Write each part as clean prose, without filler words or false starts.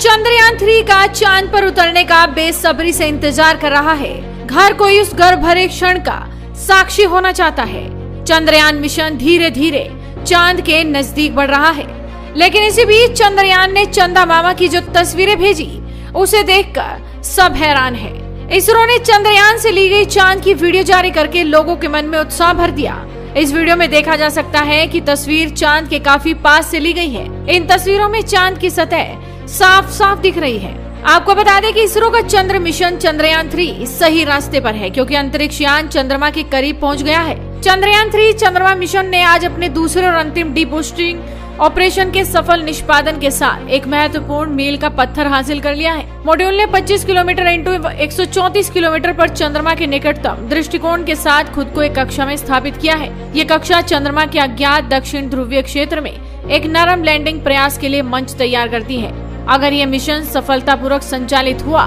चंद्रयान 3 का चांद पर उतरने का बेसब्री से इंतजार कर रहा है। हर कोई उस गर्व भरे क्षण का साक्षी होना चाहता है। चंद्रयान मिशन धीरे धीरे चांद के नजदीक बढ़ रहा है, लेकिन इसी बीच चंद्रयान ने चंदा मामा की जो तस्वीरें भेजी, उसे देखकर सब हैरान है। इसरो ने चंद्रयान से ली गई चांद की वीडियो जारी करके लोगों के मन में उत्साह भर दिया। इस वीडियो में देखा जा सकता है कि तस्वीर चांद के काफी पास से ली गई है। इन तस्वीरों में चांद की सतह साफ साफ दिख रही है। आपको बता दें कि इसरो का चंद्र मिशन चंद्रयान 3 सही रास्ते पर है, क्योंकि अंतरिक्ष यान चंद्रमा के करीब पहुंच गया है। चंद्रयान 3 चंद्रमा मिशन ने आज अपने दूसरे और अंतिम डीबूस्टिंग ऑपरेशन के सफल निष्पादन के साथ एक महत्वपूर्ण मील का पत्थर हासिल कर लिया है। मॉड्यूल ने 25 किलोमीटर इंटू 134 किलोमीटर पर चंद्रमा के निकटतम दृष्टिकोण के साथ खुद को एक कक्षा में स्थापित किया है। ये कक्षा चंद्रमा के अज्ञात दक्षिण ध्रुवीय क्षेत्र में एक नरम लैंडिंग प्रयास के लिए मंच तैयार करती है। अगर ये मिशन सफलतापूर्वक संचालित हुआ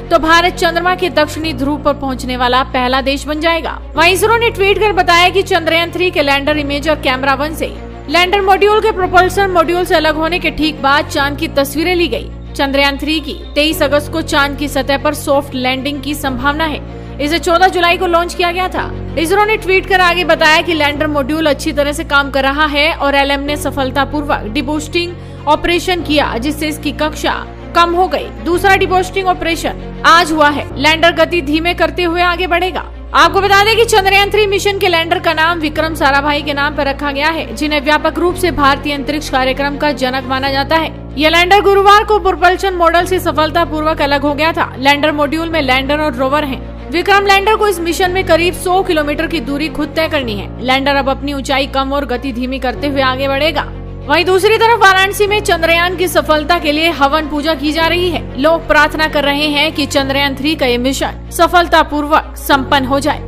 तो भारत चंद्रमा के दक्षिणी ध्रुव पर पहुंचने वाला पहला देश बन जाएगा। वहीं इसरो ने ट्वीट कर बताया कि चंद्रयान 3 के लैंडर इमेज और कैमरा 1 से लैंडर मॉड्यूल के प्रोपल्सन मॉड्यूल से अलग होने के ठीक बाद चांद की तस्वीरें ली गई। चंद्रयान 3 की 23 अगस्त को चांद की सतह पर सॉफ्ट लैंडिंग की संभावना है। इसे 14 जुलाई को लॉन्च किया गया था। इसरो ने ट्वीट कर आगे बताया कि लैंडर मॉड्यूल अच्छी तरह से काम कर रहा है और LM ने सफलतापूर्वक डिबूस्टिंग ऑपरेशन किया, जिससे इसकी कक्षा कम हो गई। दूसरा डिबूस्टिंग ऑपरेशन आज हुआ है। लैंडर गति धीमे करते हुए आगे बढ़ेगा। आपको बता दें कि चंद्रयान 3 मिशन के लैंडर का नाम विक्रम साराभाई के नाम पर रखा गया है, जिन्हें व्यापक रूप से भारतीय अंतरिक्ष कार्यक्रम का जनक माना जाता है। यह लैंडर गुरुवार को प्रोपल्शन मॉडल से सफलतापूर्वक अलग हो गया था। लैंडर मॉड्यूल में लैंडर और रोवर हैं। विक्रम लैंडर को इस मिशन में करीब 100 किलोमीटर की दूरी खुद तय करनी है। लैंडर अब अपनी ऊंचाई कम और गति धीमी करते हुए आगे बढ़ेगा। वहीं दूसरी तरफ वाराणसी में चंद्रयान की सफलता के लिए हवन पूजा की जा रही है। लोग प्रार्थना कर रहे हैं कि चंद्रयान 3 का ये मिशन सफलतापूर्वक संपन्न हो जाए।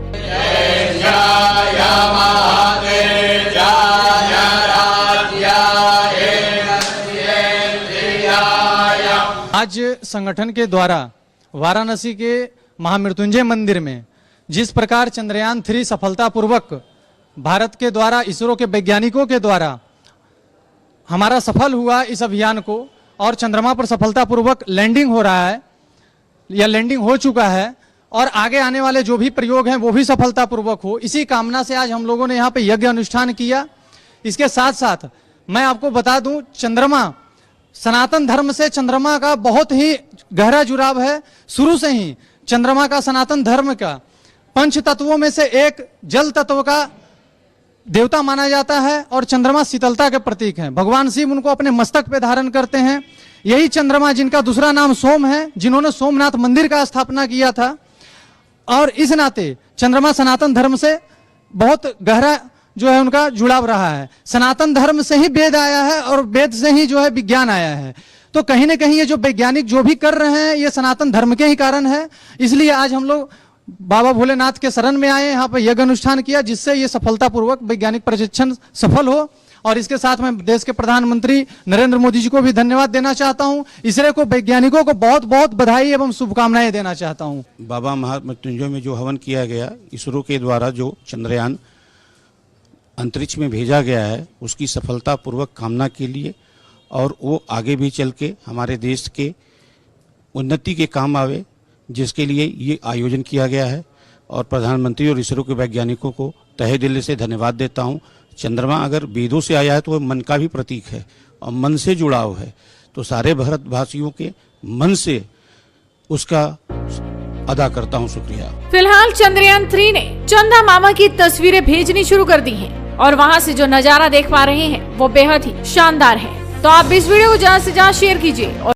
आज संगठन के द्वारा वाराणसी के महामृत्युंजय मंदिर में जिस प्रकार चंद्रयान 3 सफलतापूर्वक भारत के द्वारा, इसरो के वैज्ञानिकों के द्वारा हमारा सफल हुआ इस अभियान को, और चंद्रमा पर सफलतापूर्वक लैंडिंग हो रहा है या लैंडिंग हो चुका है, और आगे आने वाले जो भी प्रयोग हैं वो भी सफलतापूर्वक हो, इसी कामना से आज हम लोगों ने यहाँ पे यज्ञ अनुष्ठान किया। इसके साथ साथ मैं आपको बता दूं, चंद्रमा सनातन धर्म से चंद्रमा का बहुत ही गहरा जुड़ाव है। शुरू से ही चंद्रमा का सनातन धर्म का 5 तत्वों में से एक जल तत्व का देवता माना जाता है, और चंद्रमा शीतलता के प्रतीक हैं। भगवान शिव उनको अपने मस्तक पे धारण करते हैं। यही चंद्रमा, जिनका दूसरा नाम सोम है, जिन्होंने सोमनाथ मंदिर का स्थापना किया था, और इस नाते चंद्रमा सनातन धर्म से बहुत गहरा जो है उनका जुड़ाव रहा है। सनातन धर्म से ही वेद आया है और वेद से ही जो है विज्ञान आया है। तो कहीं ना कहीं ये जो वैज्ञानिक जो भी कर रहे हैं, ये सनातन धर्म के ही कारण है। इसलिए आज हम लोग बाबा भोलेनाथ के शरण में आए, यहाँ पर यज्ञ अनुष्ठान किया, जिससे ये सफलतापूर्वक वैज्ञानिक परीक्षण सफल हो। और इसके साथ मैं देश के प्रधानमंत्री नरेंद्र मोदी जी को भी धन्यवाद देना चाहता हूँ। इसरो को, वैज्ञानिकों को बहुत बहुत बधाई एवं शुभकामनाएं देना चाहता हूँ। बाबा महामृत्युंजय में जो हवन किया गया, इसरो के द्वारा जो चंद्रयान अंतरिक्ष में भेजा गया है, उसकी सफलतापूर्वक कामना के लिए, और वो आगे भी चल के हमारे देश के उन्नति के काम आवे, जिसके लिए ये आयोजन किया गया है। और प्रधानमंत्री और इसरो के वैज्ञानिकों को तहे दिल से धन्यवाद देता हूँ। चंद्रमा अगर वेदों से आया है तो वह मन का भी प्रतीक है और मन से जुड़ाव है, तो सारे भारतवासियों के मन से उसका अदा करता हूँ शुक्रिया। फिलहाल चंद्रयान 3 ने चंदा मामा की तस्वीरें भेजनी शुरू कर दी हैं, और वहाँ से जो नजारा देख पा रहे हैं वो बेहद ही शानदार है। तो आप इस वीडियो को ज्यादा से ज्यादा शेयर कीजिए और